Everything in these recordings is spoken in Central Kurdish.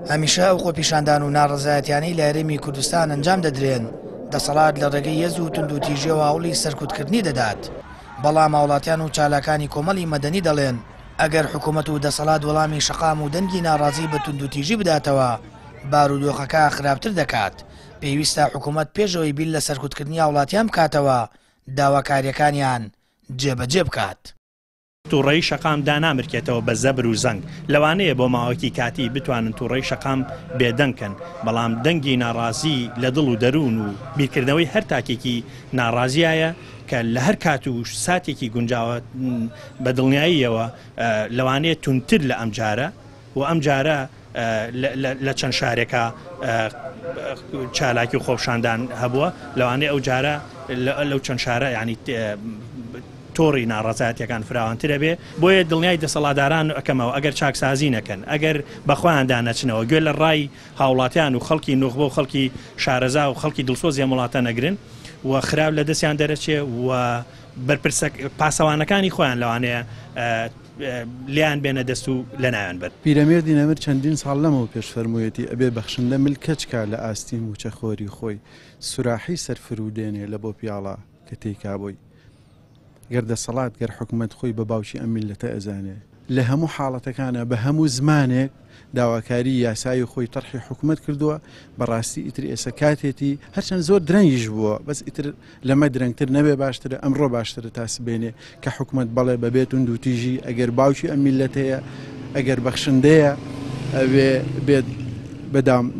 هەمیشە ئەو خۆپیشاندان و ناڕەزایەتیانەی لە هەرێمی کوردستان ئەنجام دەدرێن دەسەڵات لە ڕێگەی هێز و توندوتیژیەوە هەوڵی سەرکوتکردنی دەدات. بەڵام هاوڵاتیان و چالاکانی کۆمەڵی مەدەنی دەڵێن ئەگەر حکوومەت و دەسەڵات وەڵامی شەقام و دەنگی ناڕازی بە توندوتیژی بداتەوە بارودۆخەکە خراپتر دەکات. پێویستە حکوومەت پێشەوەی بیل لە سەرکوتکردنی هاوڵاتیان بکاتەوە داواکاریەکانیان جێبەجێ بکات. تووڕەی شەقام دانامرکێتەوە بە زەبر و زەنگ لەوانەیە بۆ ماوەکی کاتی بتوانن تووڕەی شەقام بێدەنگکەن، بەڵام دەنگی ناڕازی لە دڵ و دەروون و بیرکردنەوەی هەر تاکێکی ناڕازیایە کە لە هەر کات و ساتێکی گونجاوە بە دڵنیاییەوە لەوانەیە تونتر لە ئەم جارە و ئەم جارە لە چەند شارێکە چالاکی و خۆپشاندان هەبووە لەوانەیە ئەو جارە لەو چەند شارە ینی تۆڕی ناڕەزایەتیەکان فراوانترە بێ. بۆیە دڵنیای دەسەڵاتداران ئەەکەمەوە ئەگەر چاکسازی نەکەن، ئەگەر بەخۆیاندا نەچنەوە گوێ لە ڕای هاوڵاتیان و خەڵکی نوخبە و خەڵکی شارەزا و خەڵکی دڵسۆزی وڵاتە نەگرن و خراپ لە دەستیان دەرەچێ و بەرپرسە پاسەوانەکانی خۆیان لەوانەیە لیان بێنە دەست و لە ناویان بەر. پیرەمێردی نەمر چەندین ساڵ لەمەوە پێش فەرموویەتی ئەبێ بەخشندە ملکەچکە لە ئاستین و چەخۆری خۆی سوراحی سەرفرودێنێ لە بۆ پیاڵە کە تێیکابووی. گەر دەسەڵات گەر حکوومەت خۆی بە باوکی ئەم میلەتە ئەزانێ لە هەموو حاڵەتەکانە بە هەموو زمانێک داواکاری یاسایی خۆی تەرحی حکوومەت کردووە. بەڕاستی ئیتر ئێستا کاتێتی هەرچەند زۆر درەنگیش بووە بەس ئیتر لەمە درەنگتر نەبێ باشترە ئەمڕۆ باشترە تاسبێنێ کە حکوومەت بەڵێ بەبێت و توتیژی ئەگەر باوکی ئەم میلەتەیە ئەگەر بەخشندەیە ئەوێ بێت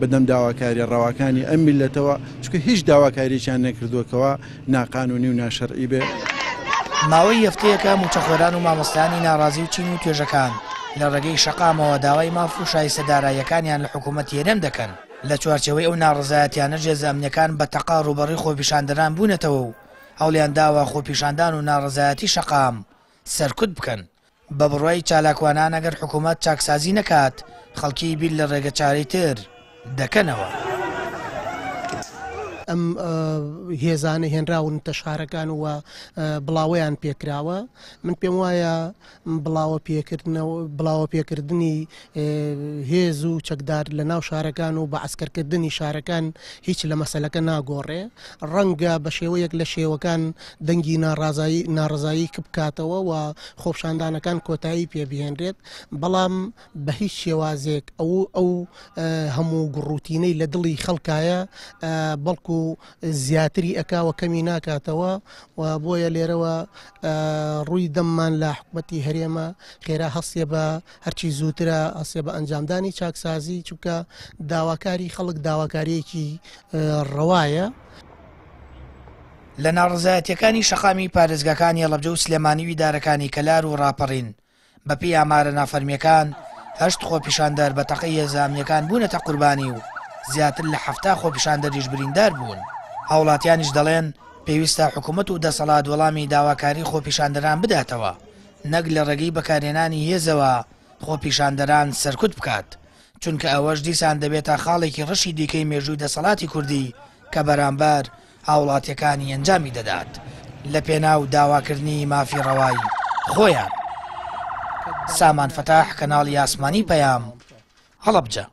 بەدەم داواکاری ڕەواکانی ئەم میلەتەوە چکە هیچ داواکارییان نەکردووەکەوە ناقانونی و ناشەرعی بێ. ماوەی هەفتەیەکە موچەخۆران و مامۆستانی ناڕازی و چین و توێژەکان لە ڕێگەی شەقامەوە داوای ماف و شایستە داراییەکانیان لە حکوومەت هێرێم دەکەن. لە چوارچەوەی ئەو ناڕزایەتیانە ژێزەمنیەکان بە تەقا ڕوبەڕی خۆپیشاندەران بوونەتەوە و هەوڵیان داوە خۆپیشاندان و ناڕزایەتی شەقام سەرکوت بکەن. بە بڕوای چالاکوانان ئەگەر حکوومەت چاکسازی نەکات خەڵکی بیل لە ڕێگە چارەی تر دەکەنەوە. ئەم هێزانە هێنراون تە شارەکان و بڵاوەیان پێکراوە. من پێم وایە بڵاوە پێکردنی هێز و چەکدار لە ناو شارەکان و بە عسکەرکردنی شارەکان هیچ لە مەسەلەکە ناگۆڕێ. ڕەنگە بە شێوەیەک لە شێوەکان دەنگی ناڕزایی بکاتەوە و خۆپشاندانەکان کۆتایی پێبهێنرێت، بەڵام بە هیچ شێوازێک ئەو هەموو گڕوتینەی لە دڵی خەڵکایە بەڵکو زیاتری ئەکاوە کەمی ناکاتەوە و بۆیە لێرەوە ڕووی دەممان لە حکوومەتی هەرێمە خێرا هەستێ بە هەرچی زووترە هەستێ بە ئەنجامدانی چاکسازی چونکە داواکاری خەڵک داواکاریەکی ڕەوایە. لە ناڕزایەتیەکانی شەقامی پارێزگاکانی هەڵەبجە و سلێمانی و ئیدارەکانی کەلار و ڕاپەڕین بەپێی ئامارە نافەرمیەکان 8 خۆپیشاندەر بە تەقەی هێزانیەکان بوونەتە قوربانی و زیاتر لە 7 خۆپیشاندەریش بریندار بوون. هاوڵاتیانیش دەڵێن پێویستە حکوومەت و دەسەڵات وەڵامی داواکاری خۆپیشاندەران بداتەوە نەک لە ڕێگەی بەکارهێنانی هێزەوە خۆپیشاندەران سەرکوت بکات، چونکە ئەوەش دیسان دەبێتە خاڵێکی ڕەشی دیکەی مێژووی دەسەڵاتی کوردی کە بەرامبەر هاوڵاتیەکانی ئەنجامی دەدات لە پێناو داواکردنی مافی ڕەوایی خۆیان. سامان فەتاح، کەناڵی ئاسمانی پەیام، هەڵەبجە.